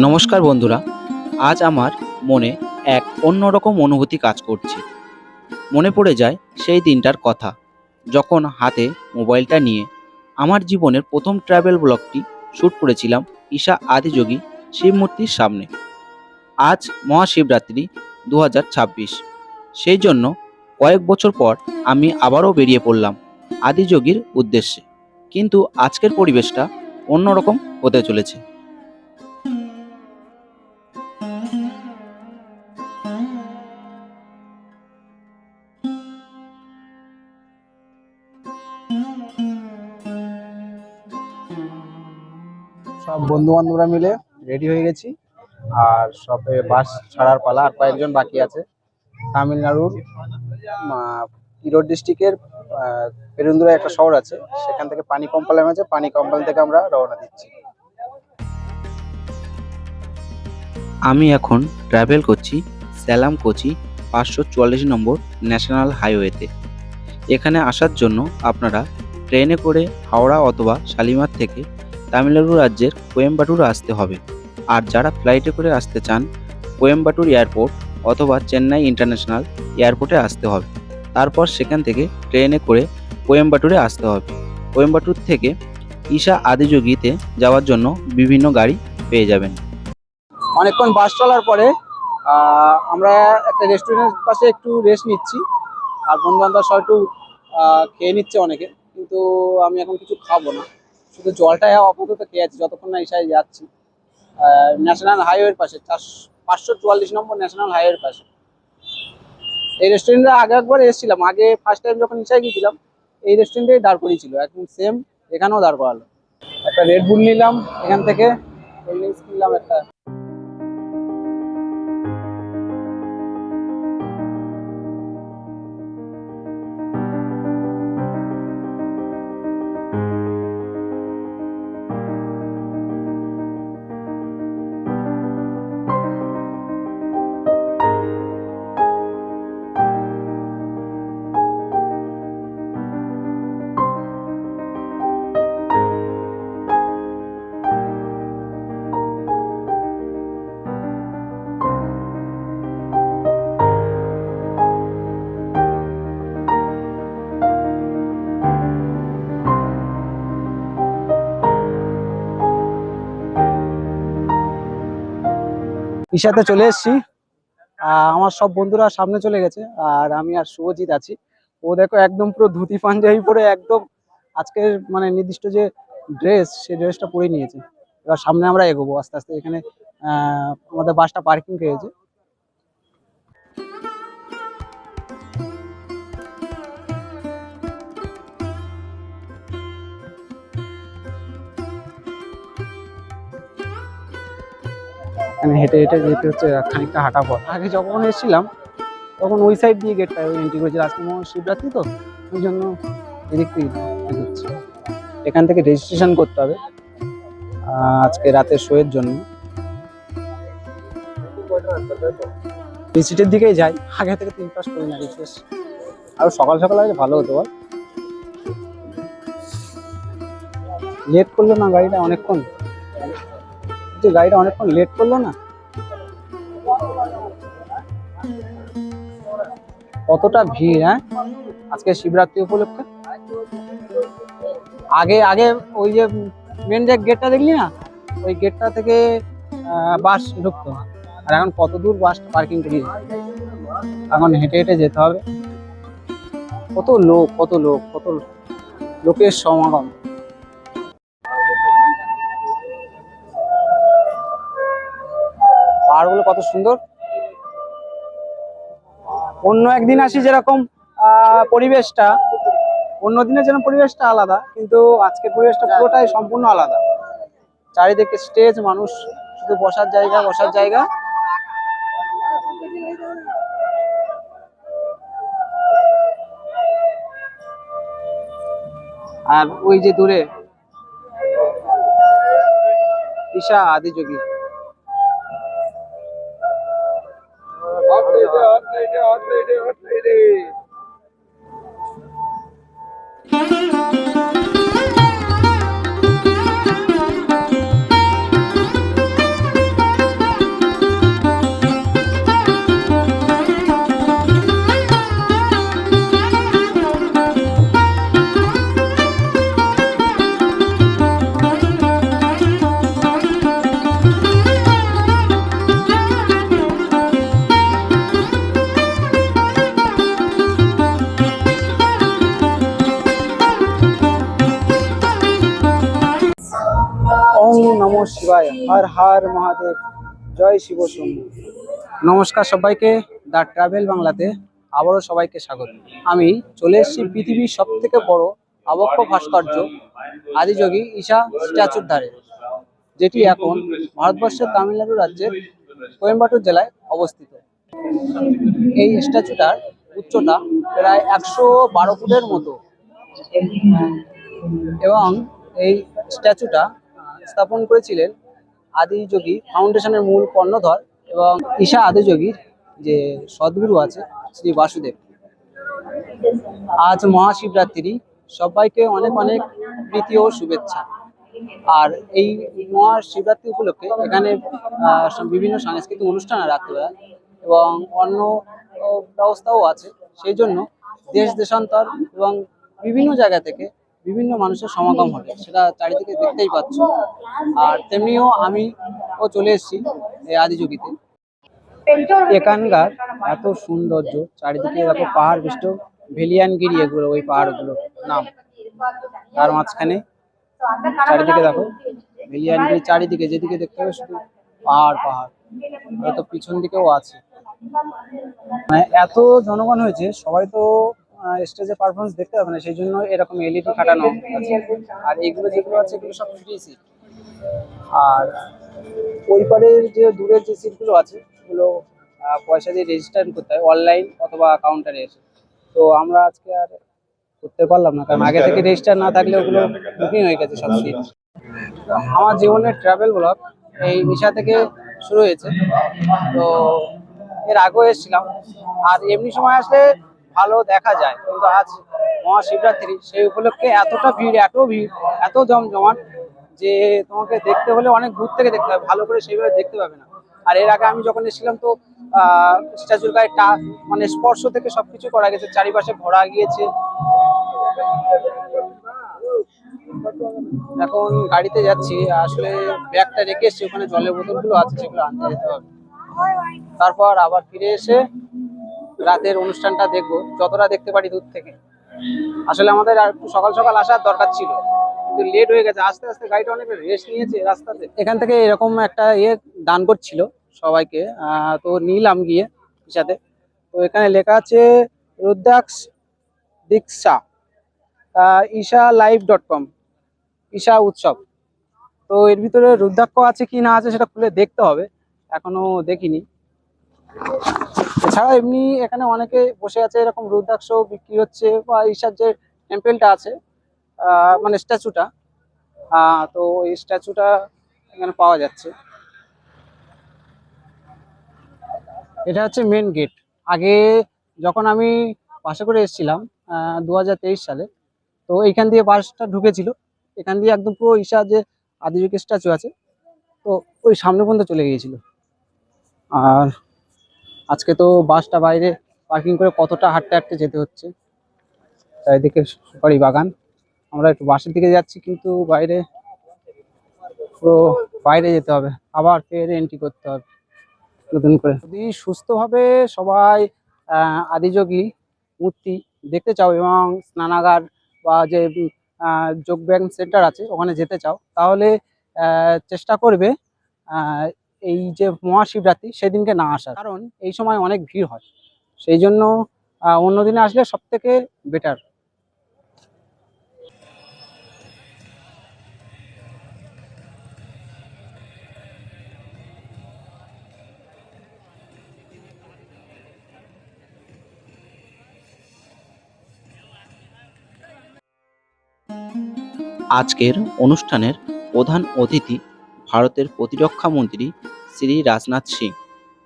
নমস্কার বন্ধুরা, আজ আমার মনে এক অন্যরকম অনুভূতি কাজ করছে। মনে পড়ে যায় সেই দিনটার কথা, যখন হাতে মোবাইলটা নিয়ে আমার জীবনের প্রথম ট্রাভেল ব্লগটি শ্যুট করেছিলাম ঈশা আদিযোগী শিব মূর্তির সামনে। আজ মহাশিবরাত্রি 2026। সেই জন্য কয়েক বছর পর আমি আবারও বেরিয়ে পড়লাম আদিযোগীর উদ্দেশ্যে। কিন্তু আজকের পরিবেশটা অন্যরকম হতে চলেছে। সব বন্ধু বান্ধবরা মিলে রেডি হয়ে গেছি। আর সবে বাস ছাড়ার পালা, আর কয়েকজন বাকি আছে। তামিলনাড়ুর ইরোড ডিস্ট্রিক্টের পেরুন্দুরাই একটা শহর আছে, সেখান থেকে পানিকম্পালাম আছে। পানিকম্পাল থেকে আমরা রওনা দিচ্ছি। আমি এখন ট্রাভেল করছি স্যালাম কোচি 544 নম্বর ন্যাশনাল হাইওয়েতে। এখানে আসার জন্য আপনারা ট্রেনে করে হাওড়া অথবা শালিমার থেকে তামিলনাড়ু রাজ্যের কোয়েম্বাটুর আসতে হবে। আর যারা ফ্লাইটে করে আসতে চান, কোয়েম্বাটুর এয়ারপোর্ট অথবা চেন্নাই ইন্টারন্যাশনাল এয়ারপোর্টে আসতে হবে। তারপর সেখান থেকে ট্রেনে করে কোয়েম্বাটুরে আসতে হবে। কোয়েম্বাটুর থেকে ঈশা আদিযোগীতে যাওয়ার জন্য বিভিন্ন গাড়ি পেয়ে যাবেন। অনেকক্ষণ বাস চলার পরে আমরা একটা রেস্টুরেন্টের পাশে একটু রেস্ট নিচ্ছি। আর বন্ধু বান্ধব সব একটু খেয়ে নিচ্ছে অনেকে, কিন্তু আমি এখন কিছু খাবো না, শুধু জলটাই আপাতত খেয়ে আছি যতক্ষণ না ঈশায় যাচ্ছি। ন্যাশনাল হাইওয়ের পাশে 544 নম্বর ন্যাশনাল হাইওয়ের পাশে এই রেস্টুরেন্টে আগে একবার এসেছিলাম। আগে ফার্স্ট টাইম যখন ঈশায় গিয়েছিলাম এই রেস্টুরেন্টেই দাঁড় করিয়েছিল, একদম সেম এখানেও দাঁড় করালো। একটা রেড বুল নিলাম এখান থেকে, কোল্ড ড্রিঙ্কস কিনলাম একটা। ঈশাতে চলে এসেছি। আমার সব বন্ধুরা সামনে চলে গেছে, আর আমি আর শুভজিৎ আছি। ও দেখো একদম পুরো ধুতি পাঞ্জাবি পরে একদম আজকের মানে নির্দিষ্ট যে ড্রেস, সেই ড্রেসটা পরে নিয়েছে। এবার সামনে আমরা এগোবো আস্তে আস্তে। এখানে আমাদের বাসটা পার্কিং পেয়েছে। এখানে হেঁটে হেঁটে যেতে হচ্ছে, খানিকটা হাঁটা পথ। আগে যখন এসেছিলাম তখন ওই সাইড দিয়ে গেটটা এন্ট্রি করেছিল। আজকে শিবরাত্রি তো, ওই জন্য এদিক থেকে এগোচ্ছি। এখান থেকে রেজিস্ট্রেশন করতে হবে আজকে রাতের শোয়ের জন্য। এই সিটের দিকেই যাই, আগে থেকে 3 পাস করি না রিফ্রেশ। আর সকাল সকাল আগে ভালো হতো বল, লেট করলো না গাড়িটা অনেকক্ষণ, যে গাড়িটা অনেকক্ষণ লেট করলো না। কতটা ভিড়! হ্যাঁ, আজকে শিবরাত্রি উপলক্ষে। আগে আগে ওই যে মেন যে গেটটা দেখলি না, ওই গেটটা থেকে বাস ঢুকতো। আর এখন কত দূর বাসটা পার্কিং করিয়ে, এখন হেঁটে হেঁটে যেতে হবে। কত লোক, কত লোক, কত লোকের সমাগম। পাহাড়গুলো কত সুন্দর। অন্য একদিন আসি যেরকম পরিবেশটা, অন্য দিনের যেন পরিবেশটা আলাদা, কিন্তু আজকের পরিবেশটা পুরোটাই সম্পূর্ণ আলাদা। চারিদিকে স্টেজ, মানুষ, শুধু বসার জায়গা, বসার জায়গা। আর ওই যে দূরে ঈশা আদিযোগী। নমঃ শিবায়, হর হর মহাদেব, জয় শিব শম্ভু। নমস্কার সবাইকে, দ্য ট্রাভেল বাংলাতে আবারও সবাইকে স্বাগত। আমি চলে এসেছি পৃথিবীর সব থেকে বড় আবক্ষ ভাস্কর্য আদিযোগী ঈশা স্ট্যাচুর ধারে, যেটি এখন ভারতবর্ষের তামিলনাড়ু রাজ্যের কোয়েম্বাটুর জেলায় অবস্থিত। এই স্ট্যাচুটার উচ্চতা প্রায় 112 ফুটের মতো এবং এই স্ট্যাচুটা স্থাপন করেছিলেন আদিযোগী ফাউন্ডেশনের মূল কর্ণধর এবং ঈশা আদিযোগীর যে সদ্গুরু আছে শ্রী বাসুদেব। আজ মহাশিবরাত্রি, সবাইকে অনেক অনেক প্রীতি ও শুভেচ্ছা। আর এই মহাশিবরাত্রি উপলক্ষে এখানে বিভিন্ন সাংস্কৃতিক অনুষ্ঠান হয় রাত্রিবেলা এবং অন্য ব্যবস্থাও আছে। সেই জন্য দেশ দেশান্তর এবং বিভিন্ন জায়গা থেকে বিভিন্ন মানুষের সমাগম হবে, সেটা চারিদিকে দেখতেই পাচ্ছ। আর তেমনিও আমিও চলে এসেছি এই আদিযোগীতে। এখানকার এত সৌন্দর্য, চারিদিকে দেখো পাহাড় বিষ্ট, ভেলিয়ানগিরি এগুলো ওই পাহাড়গুলো নাম। তার মাঝখানে চারিদিকে দেখো ভেলিয়ানগিরি, চারিদিকে যেদিকে দেখতে হবে শুধু পাহাড় পাহাড়। হয়তো পিছন দিকেও আছে। মানে এত জনগণ হয়েছে, সবাই তো স্টেজে পারফরমেন্স দেখতে পাবে না, সেই জন্য এরকম এলইডি খাটানো আছে। আর এইগুলো যেগুলো আছে এগুলো সব ফ্রি সিট। আর ওই পারের যে দূরের যে সিটগুলো আছে সেগুলো পয়সা দিয়ে রেজিস্টার করতে হয়, অনলাইন অথবা কাউন্টারে এসে। তো আমরা আজকে আর করতে পারলাম না, কারণ আগে থেকে রেজিস্টার না থাকলে ওগুলো বুকিং হয়ে গেছে সব সিট। আমার জীবনের ট্রাভেল ব্লগ এই ঈশা থেকে শুরু হয়েছে। তো এর আগেও এসেছিলাম, আর এমনি সময় আসলে ভালো দেখা যায়, কিন্তু আজ মহাশিবরাত্রি, সেই উপলক্ষে এতটা ভিড়, এত জমজমাট যে তোমাকে দেখতে হলে অনেক দূর থেকে দেখতে হবে, ভালো করে সেইভাবে দেখতে পাবে না। আর এর আগে আমি যখন এসেছিলাম তো স্ট্যাচুর গায়ে মানে স্পর্শ থেকে সবকিছু করা গেছে, চারিপাশে ঘোরা গিয়েছে। এখন গাড়িতে যাচ্ছি, আসলে ব্যাগটা রেখে এসেছি, ওখানে জলের বোতলগুলো আছে সেগুলো আনতে যেতে হবে। তারপর আবার ফিরে এসে রাতের অনুষ্ঠানটা দেখবো, যতটা দেখতে পারি দূর থেকে। আসলে আমাদের আর একটু সকাল সকাল আসার দরকার ছিল, কিন্তু লেট হয়ে গেছে। আস্তে আস্তে গাড়িটা অনেক রেস্ট নিয়েছে রাস্তাতে। এখান থেকে এরকম একটা দান করছিল সবাইকে, তো নিলাম গিয়ে সাথে। তো এখানে লেখা আছে রুদ্রাক্ষ দীক্ষা, ishalive.com, ঈশা উৎসব। তো এর ভিতরে রুদ্রাক্ষ আছে কি না আছে সেটা খুলে দেখতে হবে, এখনো দেখিনি। এছাড়া এমনি এখানে অনেকে বসে আছে, এরকম রুদ্রাক্ষ বিক্রি হচ্ছে, বা ঈশার যে টেম্পেলটা আছে মানে স্ট্যাচুটা, তো এই স্ট্যাচুটা এখানে পাওয়া যাচ্ছে। এটা হচ্ছে মেন গেট। আগে যখন আমি বাসে করে এসেছিলাম 2023 সালে, তো এইখান দিয়ে বাসটা ঢুকেছিল, এখান দিয়ে একদম পুরো ঈশা যে আদিযোগী স্ট্যাচু আছে তো ওই সামনে পর্যন্ত চলে গিয়েছিল। আর আজকে তো বাসটা বাইরে পার্কিং করে কতটা হাঁটতে হাঁটতে যেতে হচ্ছে, চারিদিকে সুপারি বাগান। আমরা একটু বাসের দিকে যাচ্ছি, কিন্তু বাইরে পুরো বাইরে যেতে হবে, আবার ফের এন্ট্রি করতে হবে নতুন করে। যদি সুস্থভাবে সবাই আদিযোগী মূর্তি দেখতে চাও এবং স্নানাগার বা যে যোগব্যায়াম সেন্টার আছে ওখানে যেতে চাও, তাহলে চেষ্টা করবে এই যে মহাশিবরাত্রি সেদিনকে না আসার, কারণ এই সময় অনেক ভিড় হয়। সেই জন্য অন্য দিনে আসলে সব থেকে বেটার। আজকের অনুষ্ঠানের প্রধান অতিথি ভারতের প্রতিরক্ষা মন্ত্রী শ্রী রাজনাথ সিং।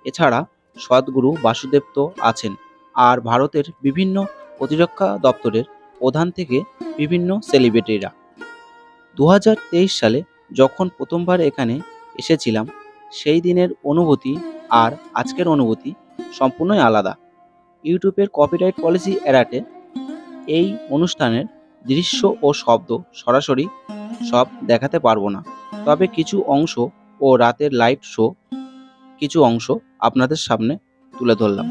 এছাড়া সদ্গুরু বাসুদেব তো আছেন, আর ভারতের বিভিন্ন প্রতিরক্ষা দপ্তরের প্রধান থেকে বিভিন্ন সেলিব্রিটিরা। 2023 সালে যখন প্রথমবার এখানে এসেছিলাম, সেই দিনের অনুভূতি আর আজকের অনুভূতি সম্পূর্ণই আলাদা। ইউটিউবের কপিরাইট পলিসি এড়াতে এই অনুষ্ঠানের দৃশ্য ও শব্দ সরাসরি সব দেখাতে পারবো না, তবে কিছু অংশ ও রাতের লাইভ শো কিছু অংশ আপনাদের সামনে তুলে ধরলাম।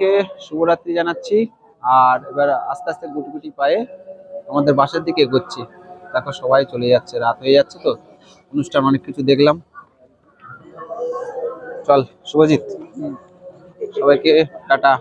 সবাইকে শুভরাত্রি জানাচ্ছি। আর এবার আস্তে আস্তে গুটি গুটি পায়ে আমাদের বাসার দিকে এগোচ্ছি। দেখো সবাই চলে যাচ্ছে, রাত হয়ে যাচ্ছে তো, অনুষ্ঠান অনেক কিছু দেখলাম। চল শুভজিৎ, সবাইকে টাটা।